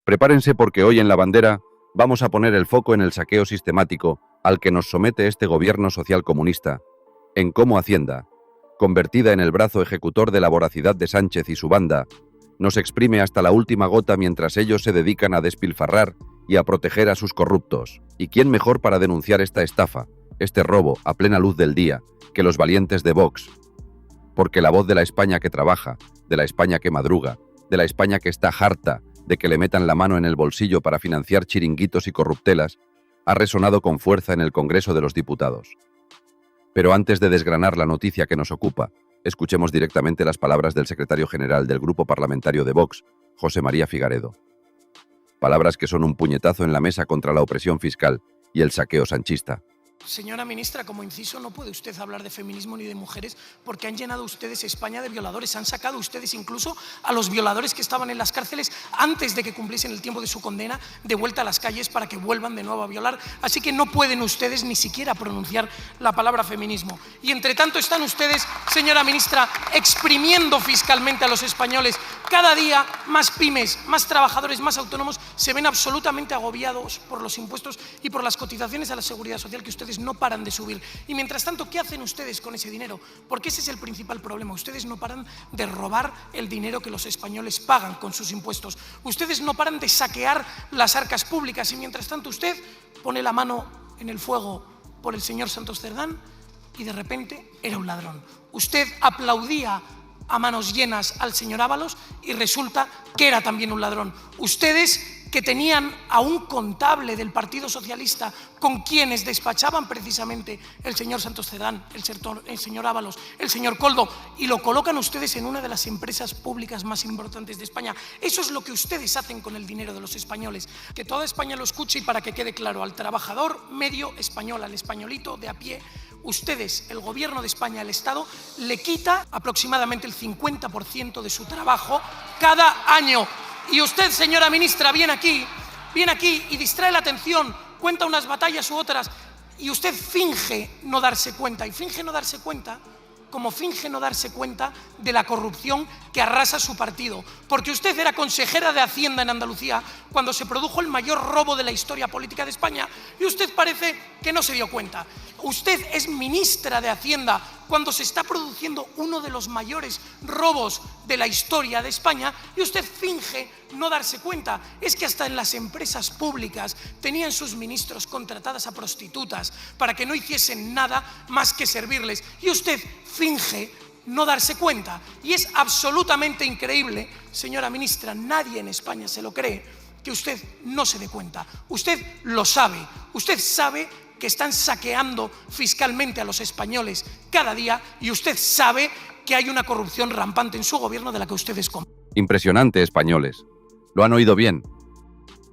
Prepárense porque hoy en La Bandera vamos a poner el foco en el saqueo sistemático al que nos somete este gobierno social comunista, en cómo Hacienda, convertida en el brazo ejecutor de la voracidad de Sánchez y su banda, nos exprime hasta la última gota mientras ellos se dedican a despilfarrar y a proteger a sus corruptos. ¿Y quién mejor para denunciar esta estafa, este robo a plena luz del día, que los valientes de Vox? Porque la voz de la España que trabaja, de la España que madruga, de la España que está harta de que le metan la mano en el bolsillo para financiar chiringuitos y corruptelas, ha resonado con fuerza en el Congreso de los Diputados. Pero antes de desgranar la noticia que nos ocupa, escuchemos directamente las palabras del secretario general del Grupo Parlamentario de Vox, José María Figaredo. Palabras que son un puñetazo en la mesa contra la opresión fiscal y el saqueo sanchista. Señora ministra, como inciso, no puede usted hablar de feminismo ni de mujeres porque han llenado ustedes España de violadores. Han sacado ustedes incluso a los violadores que estaban en las cárceles antes de que cumpliesen el tiempo de su condena de vuelta a las calles para que vuelvan de nuevo a violar. Así que no pueden ustedes ni siquiera pronunciar la palabra feminismo. Y entre tanto están ustedes, señora ministra, exprimiendo fiscalmente a los españoles. Cada día más pymes, más trabajadores, más autónomos se ven absolutamente agobiados por los impuestos y por las cotizaciones a la seguridad social que ustedes no paran de subir. Y mientras tanto, ¿qué hacen ustedes con ese dinero? Porque ese es el principal problema. Ustedes no paran de robar el dinero que los españoles pagan con sus impuestos. Ustedes no paran de saquear las arcas públicas y mientras tanto usted pone la mano en el fuego por el señor Santos Cerdán y de repente era un ladrón. Usted aplaudía a manos llenas al señor Ábalos y resulta que era también un ladrón. Ustedes que tenían a un contable del Partido Socialista con quienes despachaban precisamente el señor Santos Cerdán, el señor Ábalos, el señor Koldo, y lo colocan ustedes en una de las empresas públicas más importantes de España. Eso es lo que ustedes hacen con el dinero de los españoles. Que toda España lo escuche y para que quede claro, al trabajador medio español, al españolito de a pie, ustedes, el gobierno de España, el Estado, le quita aproximadamente el 50% de su trabajo cada año. Y usted, señora ministra, viene aquí y distrae la atención, cuenta unas batallas u otras, y usted finge no darse cuenta, y finge no darse cuenta, como finge no darse cuenta de la corrupción que arrasa su partido. Porque usted era consejera de Hacienda en Andalucía cuando se produjo el mayor robo de la historia política de España, y usted parece que no se dio cuenta. Usted es ministra de Hacienda cuando se está produciendo uno de los mayores robos de la historia de España y usted finge no darse cuenta. Es que hasta en las empresas públicas tenían sus ministros contratadas a prostitutas para que no hiciesen nada más que servirles y usted finge no darse cuenta. Y es absolutamente increíble, señora ministra, nadie en España se lo cree, que usted no se dé cuenta. Usted lo sabe, usted sabe que están saqueando fiscalmente a los españoles cada día y usted sabe que hay una corrupción rampante en su gobierno de la que ustedes comen. Impresionante, españoles. Lo han oído bien.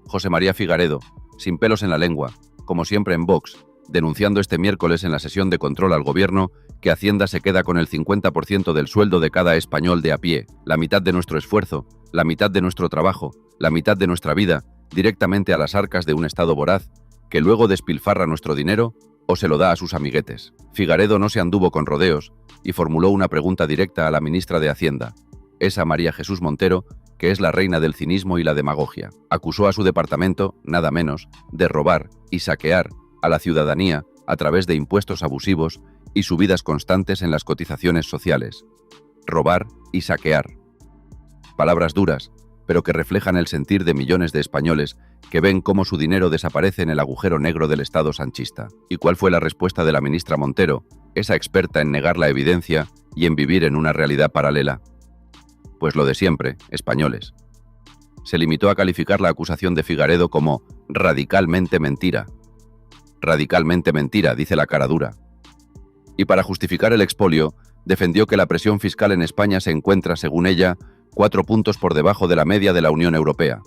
José María Figaredo, sin pelos en la lengua, como siempre en Vox, denunciando este miércoles en la sesión de control al gobierno que Hacienda se queda con el 50% del sueldo de cada español de a pie, la mitad de nuestro esfuerzo, la mitad de nuestro trabajo, la mitad de nuestra vida, directamente a las arcas de un Estado voraz, que luego despilfarra nuestro dinero o se lo da a sus amiguetes. Figaredo no se anduvo con rodeos y formuló una pregunta directa a la ministra de Hacienda, esa María Jesús Montero, que es la reina del cinismo y la demagogia. Acusó a su departamento, nada menos, de robar y saquear a la ciudadanía a través de impuestos abusivos y subidas constantes en las cotizaciones sociales. Robar y saquear. Palabras duras, pero que reflejan el sentir de millones de españoles que ven cómo su dinero desaparece en el agujero negro del Estado sanchista. ¿Y cuál fue la respuesta de la ministra Montero, esa experta en negar la evidencia y en vivir en una realidad paralela? Pues lo de siempre, españoles. Se limitó a calificar la acusación de Figaredo como radicalmente mentira. Radicalmente mentira, dice la cara dura. Y para justificar el expolio, defendió que la presión fiscal en España se encuentra, según ella, 4 puntos por debajo de la media de la Unión Europea.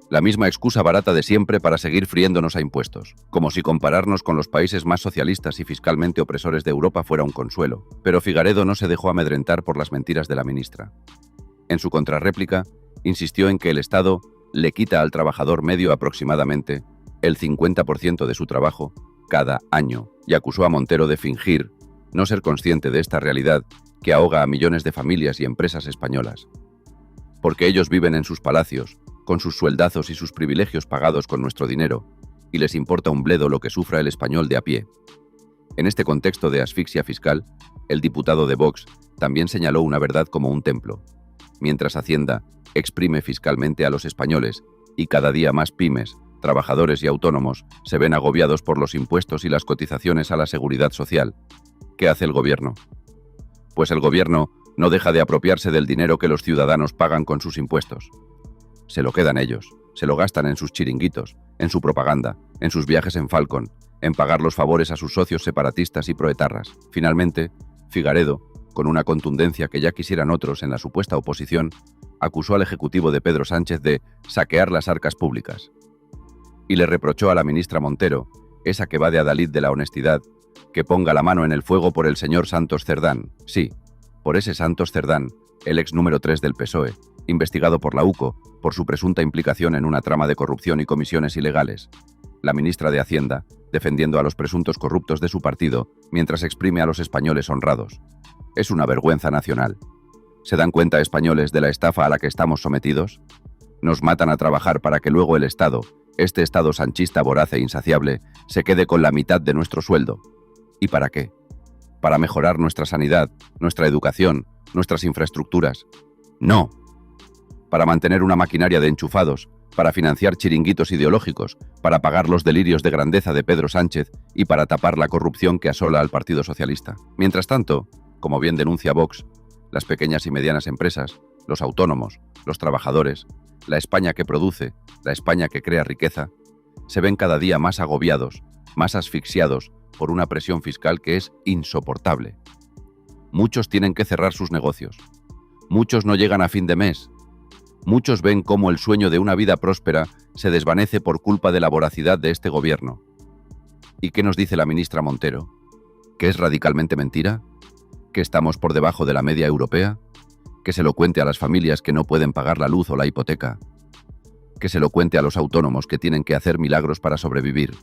La misma excusa barata de siempre para seguir friéndonos a impuestos, como si compararnos con los países más socialistas y fiscalmente opresores de Europa fuera un consuelo. Pero Figaredo no se dejó amedrentar por las mentiras de la ministra. En su contrarréplica, insistió en que el Estado le quita al trabajador medio aproximadamente el 50% de su trabajo cada año y acusó a Montero de fingir no ser consciente de esta realidad que ahoga a millones de familias y empresas españolas. Porque ellos viven en sus palacios, con sus sueldazos y sus privilegios pagados con nuestro dinero, y les importa un bledo lo que sufra el español de a pie. En este contexto de asfixia fiscal, el diputado de Vox también señaló una verdad como un templo. Mientras Hacienda exprime fiscalmente a los españoles y cada día más pymes, trabajadores y autónomos se ven agobiados por los impuestos y las cotizaciones a la seguridad social, ¿qué hace el gobierno? Pues el gobierno no deja de apropiarse del dinero que los ciudadanos pagan con sus impuestos. Se lo quedan ellos, se lo gastan en sus chiringuitos, en su propaganda, en sus viajes en Falcon, en pagar los favores a sus socios separatistas y proetarras. Finalmente, Figaredo, con una contundencia que ya quisieran otros en la supuesta oposición, acusó al ejecutivo de Pedro Sánchez de saquear las arcas públicas. Y le reprochó a la ministra Montero, esa que va de adalid de la honestidad, que ponga la mano en el fuego por el señor Santos Cerdán. Sí, por ese Santos Cerdán, el ex número 3 del PSOE, investigado por la UCO por su presunta implicación en una trama de corrupción y comisiones ilegales. La ministra de Hacienda, defendiendo a los presuntos corruptos de su partido, mientras exprime a los españoles honrados. Es una vergüenza nacional. ¿Se dan cuenta, españoles, de la estafa a la que estamos sometidos? Nos matan a trabajar para que luego el Estado, este Estado sanchista voraz e insaciable, se quede con la mitad de nuestro sueldo. ¿Y para qué? ¿Para mejorar nuestra sanidad, nuestra educación, nuestras infraestructuras? No. Para mantener una maquinaria de enchufados, para financiar chiringuitos ideológicos, para pagar los delirios de grandeza de Pedro Sánchez y para tapar la corrupción que asola al Partido Socialista. Mientras tanto, como bien denuncia Vox, las pequeñas y medianas empresas, los autónomos, los trabajadores, la España que produce, la España que crea riqueza, se ven cada día más agobiados, más asfixiados por una presión fiscal que es insoportable. Muchos tienen que cerrar sus negocios. Muchos no llegan a fin de mes. Muchos ven cómo el sueño de una vida próspera se desvanece por culpa de la voracidad de este gobierno. ¿Y qué nos dice la ministra Montero? ¿Que es radicalmente mentira? ¿Que estamos por debajo de la media europea? ¿Que se lo cuente a las familias que no pueden pagar la luz o la hipoteca? ¿Que se lo cuente a los autónomos que tienen que hacer milagros para sobrevivir?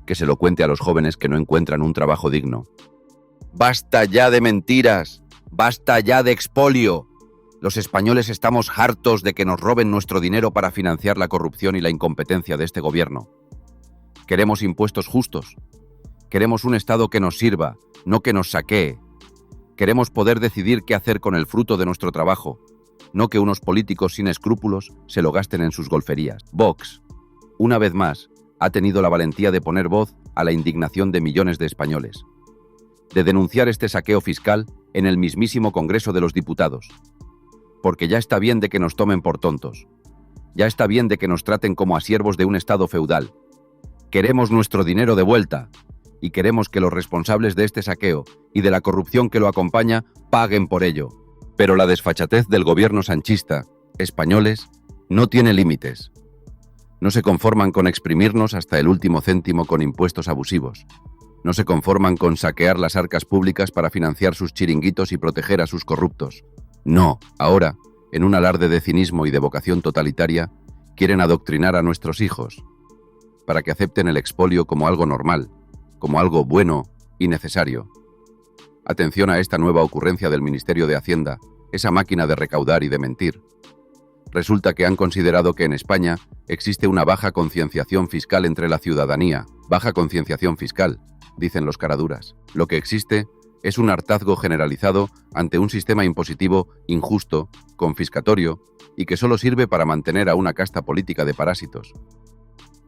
¿Que se lo cuente a los jóvenes que no encuentran un trabajo digno? ¡Basta ya de mentiras! ¡Basta ya de expolio! Los españoles estamos hartos de que nos roben nuestro dinero para financiar la corrupción y la incompetencia de este gobierno. Queremos impuestos justos. Queremos un Estado que nos sirva, no que nos saquee. Queremos poder decidir qué hacer con el fruto de nuestro trabajo, no que unos políticos sin escrúpulos se lo gasten en sus golferías. Vox, una vez más, ha tenido la valentía de poner voz a la indignación de millones de españoles, de denunciar este saqueo fiscal en el mismísimo Congreso de los Diputados. Porque ya está bien de que nos tomen por tontos. Ya está bien de que nos traten como a siervos de un Estado feudal. Queremos nuestro dinero de vuelta y queremos que los responsables de este saqueo y de la corrupción que lo acompaña paguen por ello. Pero la desfachatez del gobierno sanchista, españoles, no tiene límites. No se conforman con exprimirnos hasta el último céntimo con impuestos abusivos. No se conforman con saquear las arcas públicas para financiar sus chiringuitos y proteger a sus corruptos. No, ahora, en un alarde de cinismo y de vocación totalitaria, quieren adoctrinar a nuestros hijos para que acepten el expolio como algo normal, como algo bueno y necesario. Atención a esta nueva ocurrencia del Ministerio de Hacienda, esa máquina de recaudar y de mentir. Resulta que han considerado que en España existe una baja concienciación fiscal entre la ciudadanía. Baja concienciación fiscal, dicen los caraduras. Lo que existe es un hartazgo generalizado ante un sistema impositivo injusto, confiscatorio y que solo sirve para mantener a una casta política de parásitos.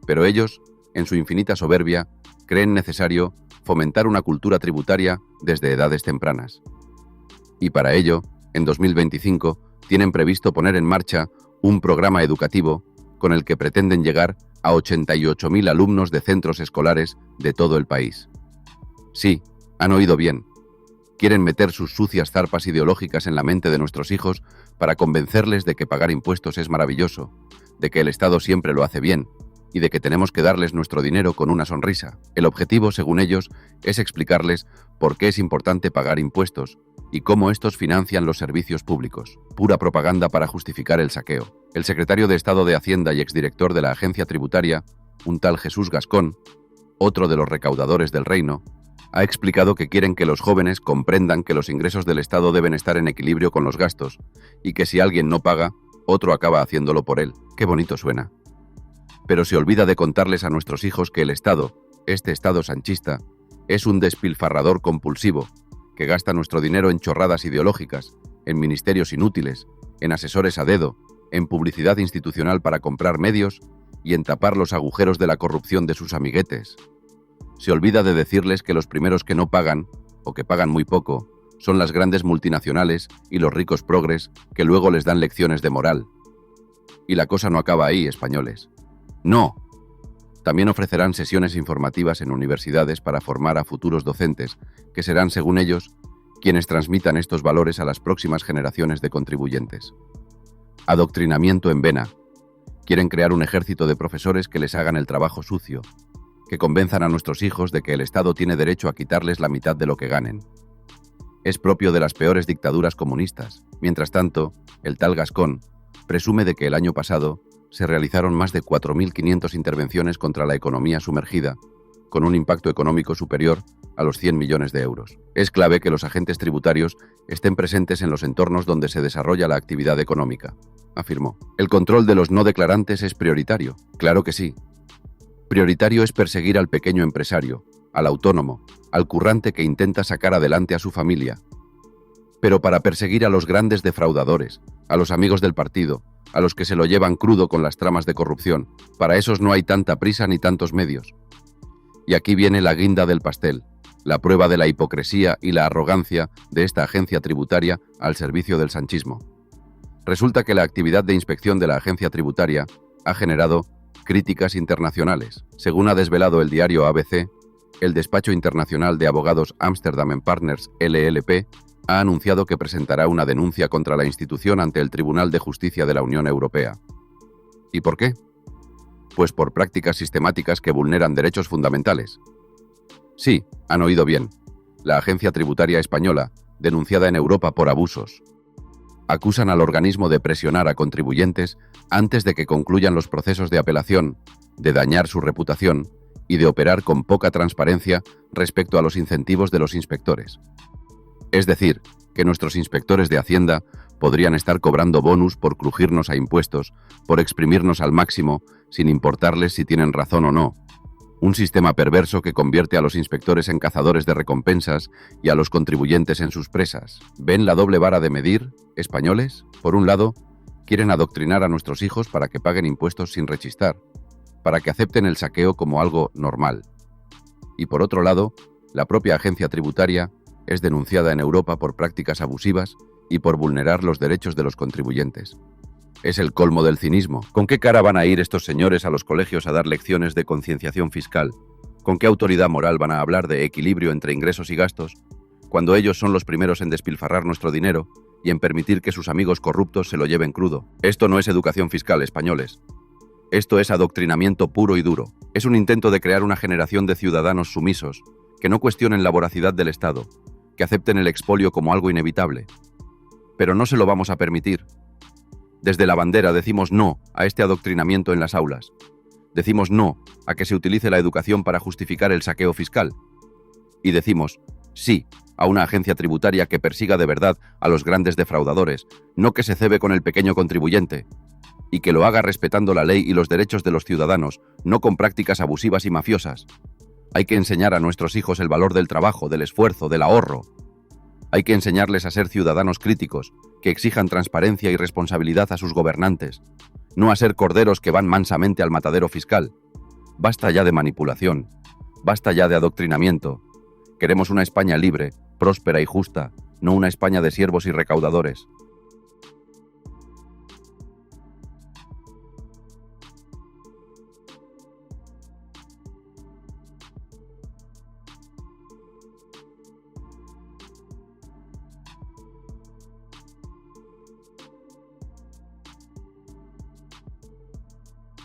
Pero ellos, en su infinita soberbia, creen necesario fomentar una cultura tributaria desde edades tempranas. Y para ello, en 2025, tienen previsto poner en marcha un programa educativo con el que pretenden llegar a 88.000 alumnos de centros escolares de todo el país. Sí, han oído bien. Quieren meter sus sucias zarpas ideológicas en la mente de nuestros hijos para convencerles de que pagar impuestos es maravilloso, de que el Estado siempre lo hace bien y de que tenemos que darles nuestro dinero con una sonrisa. El objetivo, según ellos, es explicarles por qué es importante pagar impuestos y cómo estos financian los servicios públicos. Pura propaganda para justificar el saqueo. El secretario de Estado de Hacienda y exdirector de la agencia tributaria, un tal Jesús Gascón, otro de los recaudadores del reino, ha explicado que quieren que los jóvenes comprendan que los ingresos del Estado deben estar en equilibrio con los gastos y que si alguien no paga, otro acaba haciéndolo por él. Qué bonito suena. Pero se olvida de contarles a nuestros hijos que el Estado, este Estado sanchista, es un despilfarrador compulsivo, que gasta nuestro dinero en chorradas ideológicas, en ministerios inútiles, en asesores a dedo, en publicidad institucional para comprar medios y en tapar los agujeros de la corrupción de sus amiguetes. Se olvida de decirles que los primeros que no pagan, o que pagan muy poco, son las grandes multinacionales y los ricos progres que luego les dan lecciones de moral. Y la cosa no acaba ahí, españoles. ¡No! También ofrecerán sesiones informativas en universidades para formar a futuros docentes, que serán, según ellos, quienes transmitan estos valores a las próximas generaciones de contribuyentes. Adoctrinamiento en vena. Quieren crear un ejército de profesores que les hagan el trabajo sucio, que convenzan a nuestros hijos de que el Estado tiene derecho a quitarles la mitad de lo que ganen. Es propio de las peores dictaduras comunistas. Mientras tanto, el tal Gascón presume de que el año pasado se realizaron más de 4.500 intervenciones contra la economía sumergida, con un impacto económico superior a los 100 millones de euros. Es clave que los agentes tributarios estén presentes en los entornos donde se desarrolla la actividad económica, afirmó. El control de los no declarantes es prioritario. Claro que sí. Prioritario es perseguir al pequeño empresario, al autónomo, al currante que intenta sacar adelante a su familia. Pero para perseguir a los grandes defraudadores, a los amigos del partido, a los que se lo llevan crudo con las tramas de corrupción, para esos no hay tanta prisa ni tantos medios. Y aquí viene la guinda del pastel, la prueba de la hipocresía y la arrogancia de esta agencia tributaria al servicio del sanchismo. Resulta que la actividad de inspección de la agencia tributaria ha generado críticas internacionales. Según ha desvelado el diario ABC, el despacho internacional de abogados Amsterdam Partners LLP ha anunciado que presentará una denuncia contra la institución ante el Tribunal de Justicia de la Unión Europea. ¿Y por qué? Pues por prácticas sistemáticas que vulneran derechos fundamentales. Sí, han oído bien. La agencia tributaria española, denunciada en Europa por abusos. Acusan al organismo de presionar a contribuyentes antes de que concluyan los procesos de apelación, de dañar su reputación y de operar con poca transparencia respecto a los incentivos de los inspectores. Es decir, que nuestros inspectores de Hacienda podrían estar cobrando bonus por crujirnos a impuestos, por exprimirnos al máximo, sin importarles si tienen razón o no. Un sistema perverso que convierte a los inspectores en cazadores de recompensas y a los contribuyentes en sus presas. ¿Ven la doble vara de medir, españoles? Por un lado, quieren adoctrinar a nuestros hijos para que paguen impuestos sin rechistar, para que acepten el saqueo como algo normal. Y por otro lado, la propia agencia tributaria es denunciada en Europa por prácticas abusivas y por vulnerar los derechos de los contribuyentes. Es el colmo del cinismo. ¿Con qué cara van a ir estos señores a los colegios a dar lecciones de concienciación fiscal? ¿Con qué autoridad moral van a hablar de equilibrio entre ingresos y gastos, cuando ellos son los primeros en despilfarrar nuestro dinero y en permitir que sus amigos corruptos se lo lleven crudo? Esto no es educación fiscal, españoles. Esto es adoctrinamiento puro y duro. Es un intento de crear una generación de ciudadanos sumisos, que no cuestionen la voracidad del Estado, que acepten el expolio como algo inevitable. Pero no se lo vamos a permitir. Desde la bandera decimos no a este adoctrinamiento en las aulas. Decimos no a que se utilice la educación para justificar el saqueo fiscal. Y decimos sí a una agencia tributaria que persiga de verdad a los grandes defraudadores, no que se cebe con el pequeño contribuyente. Y que lo haga respetando la ley y los derechos de los ciudadanos, no con prácticas abusivas y mafiosas. Hay que enseñar a nuestros hijos el valor del trabajo, del esfuerzo, del ahorro. Hay que enseñarles a ser ciudadanos críticos, que exijan transparencia y responsabilidad a sus gobernantes, no a ser corderos que van mansamente al matadero fiscal. Basta ya de manipulación, basta ya de adoctrinamiento. Queremos una España libre, próspera y justa, no una España de siervos y recaudadores.